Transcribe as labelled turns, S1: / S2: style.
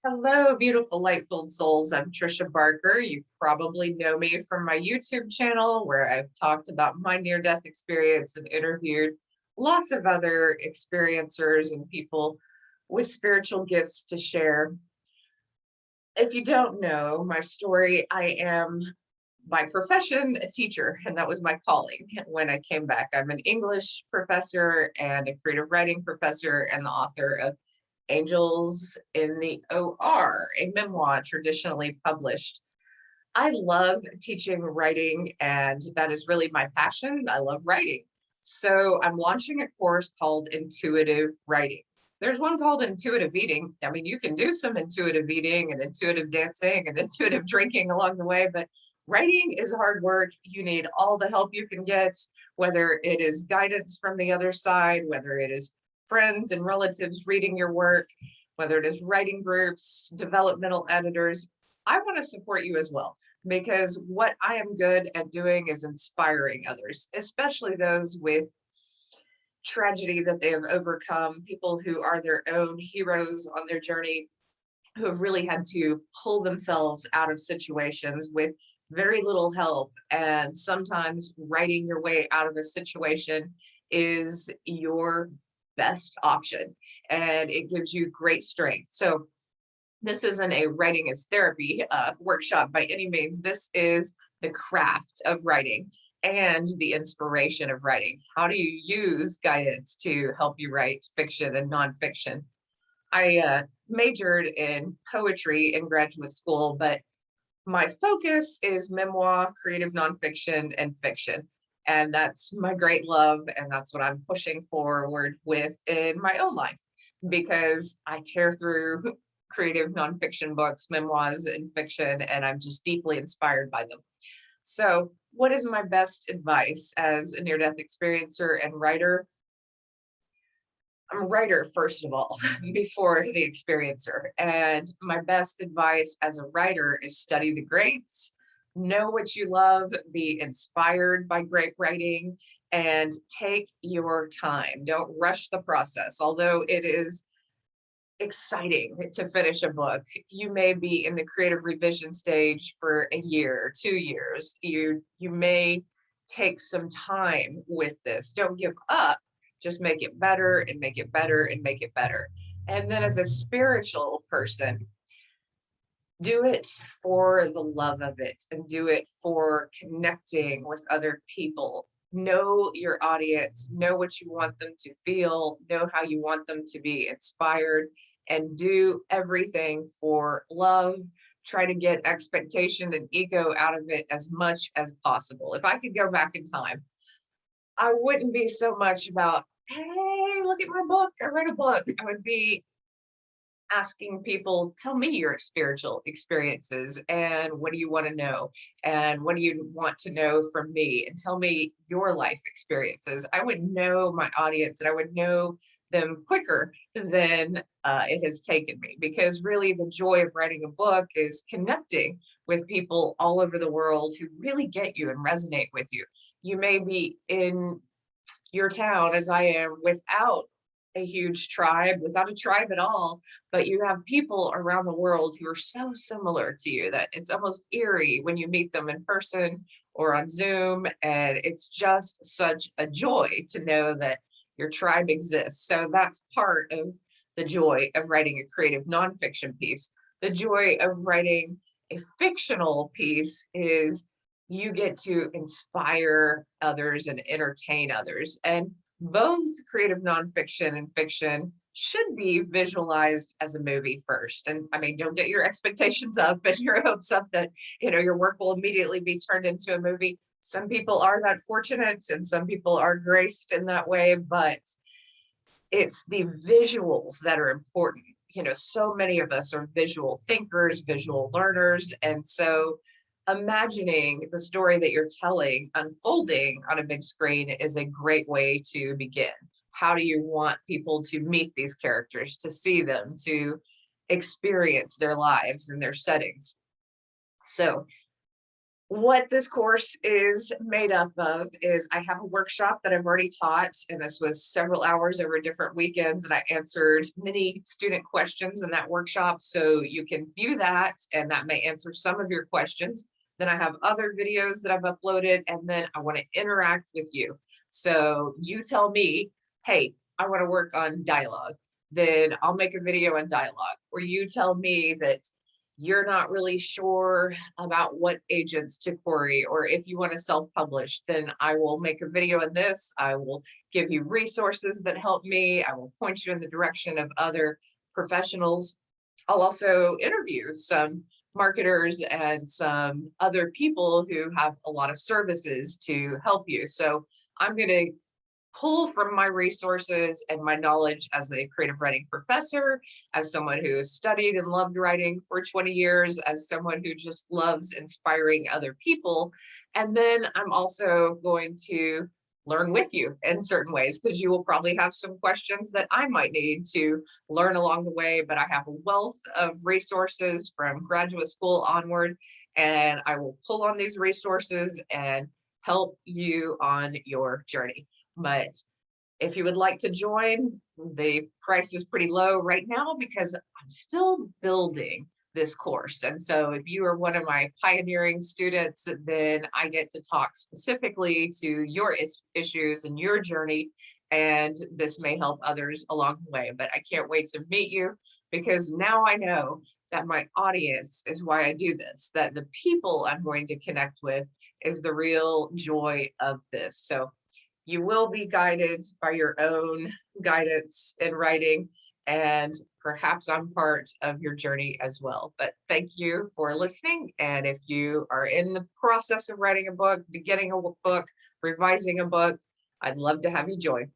S1: Hello, beautiful light-filled souls. I'm Tricia Barker. You probably know me from my YouTube channel where I've talked about my near-death experience and interviewed lots of other experiencers and people with spiritual gifts to share. If you don't know my story, I am by profession a teacher, and that was my calling when I came back. I'm an English professor and a creative writing professor and the author of Angels in the OR, a memoir traditionally published. I love teaching writing, and that is really my passion. I love writing. So I'm launching a course called Intuitive Writing. There's one called Intuitive Eating. I mean, you can do some intuitive eating and intuitive dancing and intuitive drinking along the way, but writing is hard work. You need all the help you can get, whether it is guidance from the other side, whether it is friends and relatives reading your work, whether it is writing groups, developmental editors. I want to support you as well, because what I am good at doing is inspiring others, especially those with tragedy that they have overcome, people who are their own heroes on their journey, who have really had to pull themselves out of situations with very little help. And sometimes writing your way out of a situation is your best option, and it gives you great strength. So this isn't a writing as therapy workshop by any means. This is the craft of writing and the inspiration of writing. How do you use guidance to help you write fiction and nonfiction? I majored in poetry in graduate school, but my focus is memoir, creative nonfiction, and fiction. And that's my great love. And that's what I'm pushing forward with in my own life, because I tear through creative nonfiction books, memoirs, and fiction, and I'm just deeply inspired by them. So, what is my best advice as a near death experiencer and writer? I'm a writer, first of all, before the experiencer. And my best advice as a writer is study the greats, know what you love, be inspired by great writing, and take your time. Don't rush the process. Although it is exciting to finish a book, you may be in the creative revision stage for a year, 2 years. You may take some time with this. Don't give up, just make it better and make it better and make it better. And then as a spiritual person, do it for the love of it and do it for connecting with other people. Know your audience, know what you want them to feel, know how you want them to be inspired, and do everything for love. Try to get expectation and ego out of it as much as possible. If I could go back in time, I wouldn't be so much about, hey, look at my book, I read a book. I would be asking people, tell me your spiritual experiences and what do you want to know? And what do you want to know from me? And tell me your life experiences. I would know my audience and I would know them quicker than it has taken me, because really the joy of writing a book is connecting with people all over the world who really get you and resonate with you. You may be in your town, as I am, without a huge tribe, without a tribe at all, but you have people around the world who are so similar to you that it's almost eerie when you meet them in person or on Zoom. And it's just such a joy to know that your tribe exists. So that's part of the joy of writing a creative nonfiction piece. The joy of writing a fictional piece is you get to inspire others and entertain others. And both creative nonfiction and fiction should be visualized as a movie first. And I mean, don't get your expectations up and your hopes up that, your work will immediately be turned into a movie. Some people are that fortunate and some people are graced in that way, but it's the visuals that are important. So many of us are visual thinkers, visual learners. And so imagining the story that you're telling unfolding on a big screen is a great way to begin. How do you want people to meet these characters, to see them, to experience their lives and their settings? So What this course is made up of is I have a workshop that I've already taught, and this was several hours over different weekends, and I answered many student questions in that workshop. So you can view that, and that may answer some of your questions. Then I have other videos that I've uploaded, and then I want to interact with you. So you tell me, hey, I want to work on dialogue. Then I'll make a video on dialogue. Or you tell me that you're not really sure about what agents to query, or if you want to self-publish, then I will make a video on this. I will give you resources that help me. I will point you in the direction of other professionals. I'll also interview some marketers and some other people who have a lot of services to help you. So I'm going to pull from my resources and my knowledge as a creative writing professor, as someone who has studied and loved writing for 20 years, as someone who just loves inspiring other people. And then I'm also going to learn with you in certain ways, because you will probably have some questions that I might need to learn along the way. But I have a wealth of resources from graduate school onward, and I will pull on these resources and help you on your journey. But if you would like to join, the price is pretty low right now because I'm still building this course. And so if you are one of my pioneering students, then I get to talk specifically to your issues and your journey. And this may help others along the way. But I can't wait to meet you, because now I know that my audience is why I do this, that the people I'm going to connect with is the real joy of this. So you will be guided by your own guidance in writing, and perhaps I'm part of your journey as well. But thank you for listening. And if you are in the process of writing a book, beginning a book, revising a book, I'd love to have you join.